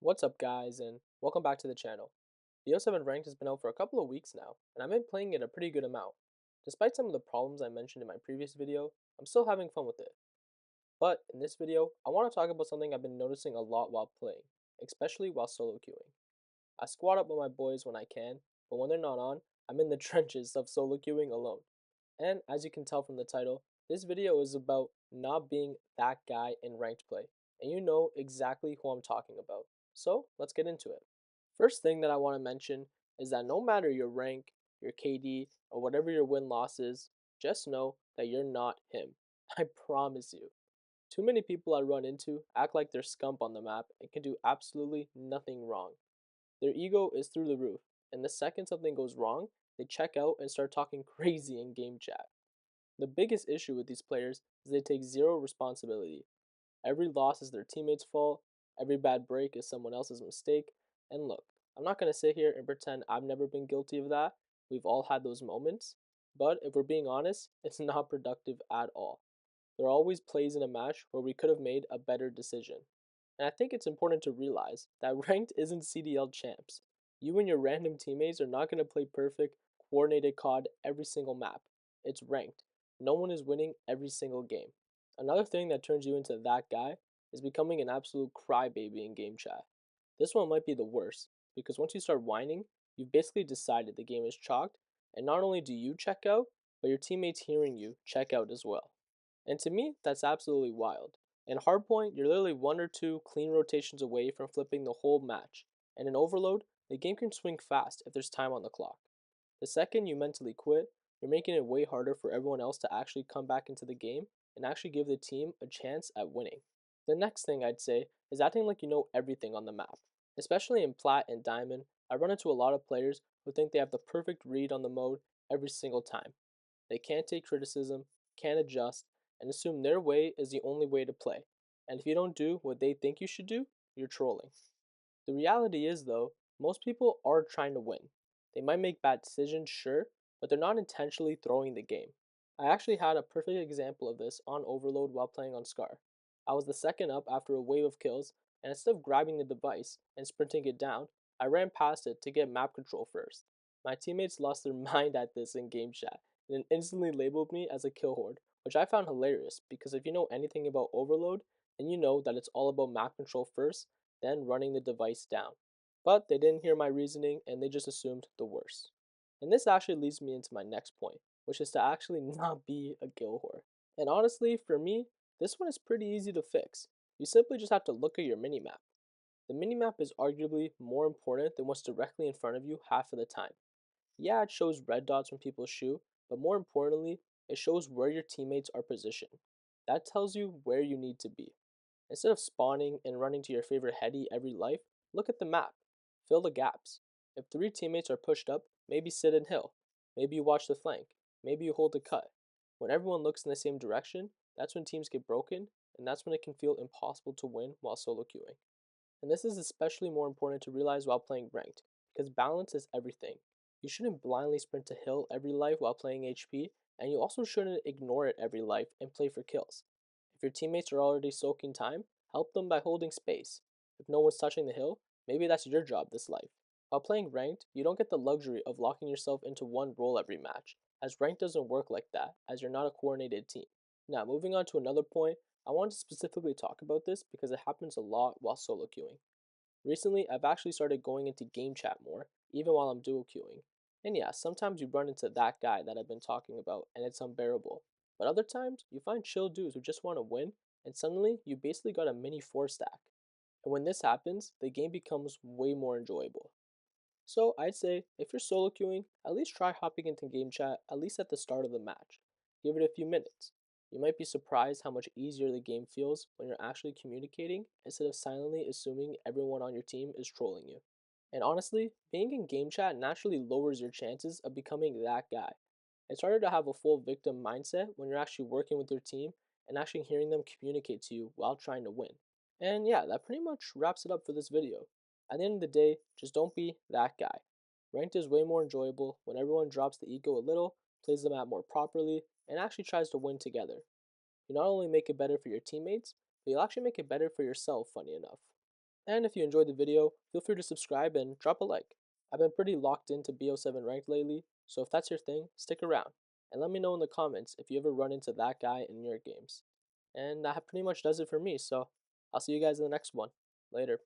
What's up guys and welcome back to the channel. BO7 Ranked has been out for a couple of weeks now, and I've been playing it a pretty good amount. Despite some of the problems I mentioned in my previous video, I'm still having fun with it. But in this video, I want to talk about something I've been noticing a lot while playing, especially while solo queuing. I squad up with my boys when I can, but when they're not on, I'm in the trenches of solo queuing alone. And as you can tell from the title, this video is about not being that guy in ranked play, and you know exactly who I'm talking about. So let's get into it. First thing that I want to mention is that no matter your rank, your KD, or whatever your win-loss is, just know that you're not him. I promise you. Too many people I run into act like they're Scump on the map and can do absolutely nothing wrong. Their ego is through the roof, and the second something goes wrong, they check out and start talking crazy in game chat. The biggest issue with these players is they take zero responsibility. Every loss is their teammate's fault, every bad break is someone else's mistake, and look, I'm not going to sit here and pretend I've never been guilty of that. We've all had those moments, but if we're being honest, it's not productive at all. There are always plays in a match where we could have made a better decision. And I think it's important to realize that ranked isn't CDL champs. You and your random teammates are not going to play perfect, coordinated COD every single map. It's ranked. No one is winning every single game. Another thing that turns you into that guy is becoming an absolute crybaby in game chat. This one might be the worst, because once you start whining, you've basically decided the game is chalked, and not only do you check out, but your teammates hearing you check out as well. And to me, that's absolutely wild. In hardpoint, you're literally one or two clean rotations away from flipping the whole match, and in overload, the game can swing fast if there's time on the clock. The second you mentally quit, you're making it way harder for everyone else to actually come back into the game and actually give the team a chance at winning. The next thing I'd say is acting like you know everything on the map. Especially in Plat and Diamond, I run into a lot of players who think they have the perfect read on the mode every single time. They can't take criticism, can't adjust, and assume their way is the only way to play. And if you don't do what they think you should do, you're trolling. The reality is, though, most people are trying to win. They might make bad decisions, sure, but they're not intentionally throwing the game. I actually had a perfect example of this on Overload while playing on Scar. I was the second up after a wave of kills, and instead of grabbing the device and sprinting it down, I ran past it to get map control first. My teammates lost their mind at this in game chat and then instantly labeled me as a kill horde, which I found hilarious because if you know anything about Overload, then you know that it's all about map control first, then running the device down. But they didn't hear my reasoning and they just assumed the worst. And this actually leads me into my next point, which is to actually not be a kill whore. And honestly, for me, this one is pretty easy to fix. You simply just have to look at your minimap. The minimap is arguably more important than what's directly in front of you half of the time. Yeah, it shows red dots when people shoot, but more importantly, it shows where your teammates are positioned. That tells you where you need to be. Instead of spawning and running to your favorite heady every life, look at the map. Fill the gaps. If three teammates are pushed up, maybe sit and hill. Maybe you watch the flank. Maybe you hold the cut. When everyone looks in the same direction, that's when teams get broken, and that's when it can feel impossible to win while solo queuing. And this is especially more important to realize while playing ranked, because balance is everything. You shouldn't blindly sprint to hill every life while playing HP, and you also shouldn't ignore it every life and play for kills. If your teammates are already soaking time, help them by holding space. If no one's touching the hill, maybe that's your job this life. While playing ranked, you don't get the luxury of locking yourself into one role every match, as ranked doesn't work like that, as you're not a coordinated team. Now, moving on to another point, I want to specifically talk about this because it happens a lot while solo queuing. Recently, I've actually started going into game chat more, even while I'm duo queuing. And yeah, sometimes you run into that guy that I've been talking about, and it's unbearable. But other times, you find chill dudes who just want to win, and suddenly, you basically got a mini 4 stack. And when this happens, the game becomes way more enjoyable. So I'd say, if you're solo queuing, at least try hopping into game chat at least at the start of the match. Give it a few minutes. You might be surprised how much easier the game feels when you're actually communicating instead of silently assuming everyone on your team is trolling you. And honestly, being in game chat naturally lowers your chances of becoming that guy. It's harder to have a full victim mindset when you're actually working with your team and actually hearing them communicate to you while trying to win. And yeah, that pretty much wraps it up for this video. At the end of the day, just don't be that guy. Ranked is way more enjoyable when everyone drops the ego a little, plays the map more properly, and actually tries to win together. You not only make it better for your teammates, but you'll actually make it better for yourself, funny enough. And if you enjoyed the video, feel free to subscribe and drop a like. I've been pretty locked into BO7 Ranked lately, so if that's your thing, stick around, and let me know in the comments if you ever run into that guy in your games. And that pretty much does it for me, so I'll see you guys in the next one. Later.